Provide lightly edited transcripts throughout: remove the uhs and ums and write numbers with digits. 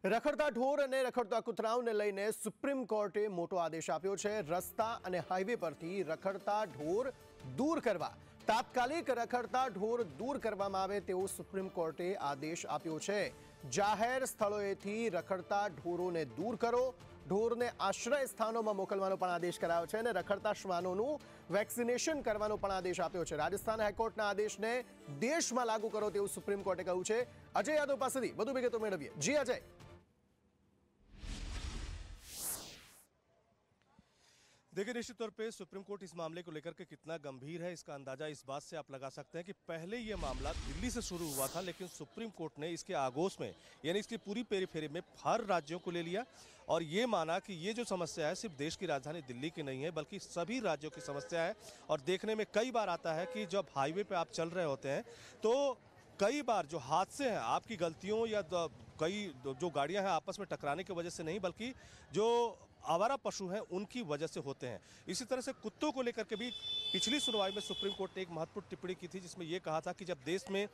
રખડતા ઢોર અને રખડતા કૂતરાઓને લઈને સુપ્રીમ કોર્ટે મોટો આદેશ આપ્યો છે। રસ્તા અને હાઈવે પરથી રખડતા ઢોર દૂર કરવા, તાત્કાલિક રખડતા ઢોર દૂર કરવામાં આવે તેવો સુપ્રીમ કોર્ટે આદેશ આપ્યો છે। જાહેર સ્થળોએથી રખડતા ઢોરોને દૂર કરો, ઢોરને આશ્રય સ્થાનોમાં મોકલવાનો પણ આદેશ કરાયો છે અને રખડતા શ્વાનોનું વેક્સિનેશન કરવાનો પણ આદેશ આપ્યો છે। રાજસ્થાન હાઈકોર્ટના આદેશને દેશમાં લાગુ કરો તેવું સુપ્રીમ કોર્ટે કહ્યું છે। અજય યાદવ પાસેથી વધુ વિગતો મેળવીએ। જી અજય। देखिए, निश्चित तौर पे सुप्रीम कोर्ट इस मामले को लेकर के कितना गंभीर है, इसका अंदाजा इस बात से आप लगा सकते हैं कि पहले ये मामला दिल्ली से शुरू हुआ था, लेकिन सुप्रीम कोर्ट ने इसके आगोश में यानी इसकी पूरी पेरीफेरी में हर राज्यों को ले लिया और ये माना कि ये जो समस्या है सिर्फ देश की राजधानी दिल्ली की नहीं है, बल्कि सभी राज्यों की समस्या है। और देखने में कई बार आता है कि जब हाईवे पे आप चल रहे होते हैं तो कई बार जो हादसे हैं आपकी गलतियों या कई जो गाड़ियां हैं आपस में टकराने की वजह से नहीं, बल्कि जो आवारा पशु हैं उनकी वजह से होते हैं। इसी तरह से कुत्तों को लेकर के भी पिछली सुनवाई में सुप्रीम कोर्ट ने एक महत्वपूर्ण टिप्पणी की थी, जिसमें यह कहा था कि जब देश में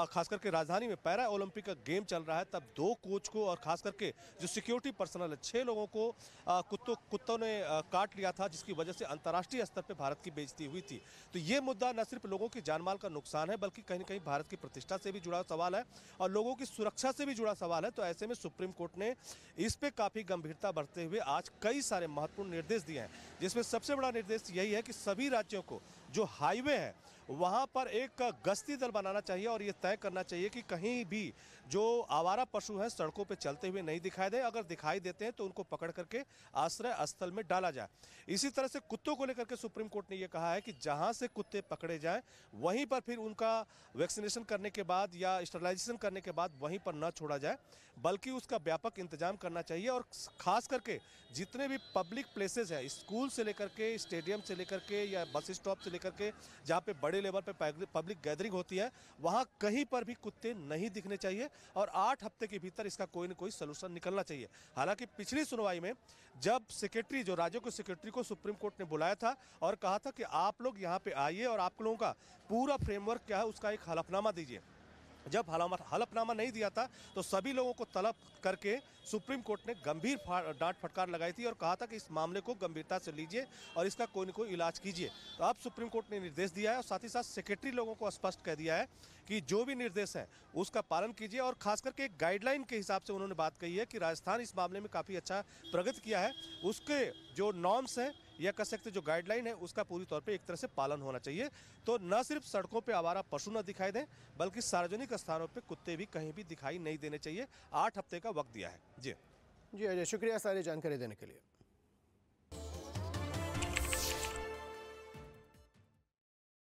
खास करके राजधानी में पैरा ओलंपिक का गेम चल रहा है, तब 2 कोच को और खास करके जो सिक्योरिटी पर्सनल है 6 लोगों को कुत्तों ने काट लिया था, जिसकी वजह से अंतर्राष्ट्रीय स्तर पर भारत की बेइज्जती हुई थी। तो ये मुद्दा न सिर्फ लोगों की जानमाल का नुकसान है, बल्कि कहीं न कहीं भारत की प्रतिष्ठा से भी जुड़ा सवाल है और लोगों की सुरक्षा से भी जुड़ा सवाल है। तो ऐसे में सुप्रीम कोर्ट ने इस पे काफी गंभीरता बरतते हुए आज कई सारे महत्वपूर्ण निर्देश दिए हैं, जिसमें सबसे बड़ा निर्देश यही है कि सभी राज्यों को जो हाईवे है वहां पर एक गश्ती दल बनाना चाहिए और यह तय करना चाहिए कि कहीं भी जो आवारा पशु हैं सड़कों पे चलते हुए नहीं दिखाई दे, अगर दिखाई देते हैं तो उनको पकड़ करके आश्रय स्थल में डाला जाए। इसी तरह से कुत्तों को लेकर के सुप्रीम कोर्ट ने यह कहा है कि जहां से कुत्ते पकड़े जाएं वहीं पर फिर उनका वैक्सीनेशन करने के बाद या स्टरलाइजेशन करने के बाद वहीं पर न छोड़ा जाए, बल्कि उसका व्यापक इंतजाम करना चाहिए। और खास करके जितने भी पब्लिक प्लेसेस हैं, स्कूल से लेकर के स्टेडियम से लेकर के या बस स्टॉप से लेकर के जहां पे बड़े लेवल पे पब्लिक गैदरिंग होती है, वहां कहीं पर भी कुत्ते नहीं दिखने चाहिए और 8 हफ्ते के भीतर इसका कोई न कोई सलूशन निकलना चाहिए। हालांकि पिछली सुनवाई में जब सेक्रेटरी जो राज्यों के सेक्रेटरी को सुप्रीम कोर्ट ने बुलाया था और कहा था कि आप लोग यहां पे आइए और आप लोगों का पूरा फ्रेमवर्क क्या है उसका एक हलफनामा दीजिए, जब हलफनामा नहीं दिया था तो सभी लोगों को तलब करके सुप्रीम कोर्ट ने गंभीर डांट फटकार लगाई थी और कहा था कि इस मामले को गंभीरता से लीजिए और इसका कोई न कोई इलाज कीजिए। तो अब सुप्रीम कोर्ट ने निर्देश दिया है और साथ ही साथ सेक्रेटरी लोगों को स्पष्ट कह दिया है कि जो भी निर्देश है उसका पालन कीजिए। और खास करके एक गाइडलाइन के हिसाब से उन्होंने बात कही है कि राजस्थान इस मामले में काफ़ी अच्छा प्रगति किया है, उसके जो नॉर्म्स हैं या कह सकते जो गाइडलाइन है उसका पूरी तौर पे एक तरह से पालन होना चाहिए। तो न सिर्फ सड़कों पे आवारा पशु न दिखाई दें, बल्कि सार्वजनिक स्थानों पे कुत्ते भी कहीं भी दिखाई नहीं देने चाहिए। 8 हफ्ते का वक्त दिया है। जी अजय, शुक्रिया सारी जानकारी देने के लिए।